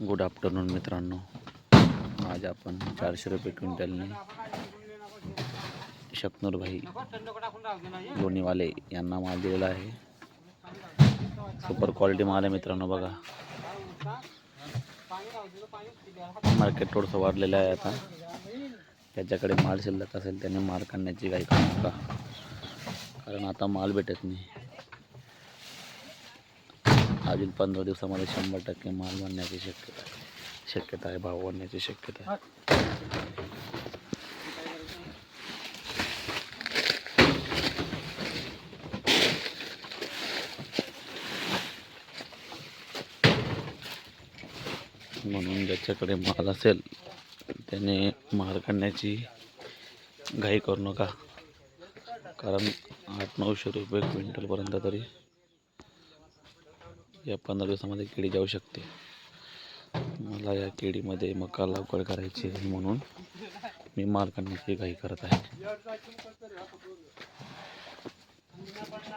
Good afternoon मित्रांनो, आज आपण 400 रुपये क्विंटलने शकनूर भाई लोणीवाले यांना माल दिलेला आहे। सुपर क्वालिटी माल आहे मित्रांनो, बघा मार्केट थोडंसं वाढलेलं आहे। आता त्याच्याकडे माल शिल्लक असेल त्याने माल काढण्याची काही करू नका, कारण आता माल भेटत नाही। अजून 15 दिवसामध्ये 100% माल वाढण्याची शक्यता आहे, भाव वाढण्याची शक्यता आहे। म्हणून ज्याच्याकडे माल असेल त्याने माल काढण्याची घाई करू नका, कारण 800-900 रुपये क्विंटलपर्यंत तरी या 15 दिवसामध्ये केळी जाऊ शकते। मला या केळीमध्ये मका लागवड करायची आहे, म्हणून मी माल काढण्याची घाई करत आहे।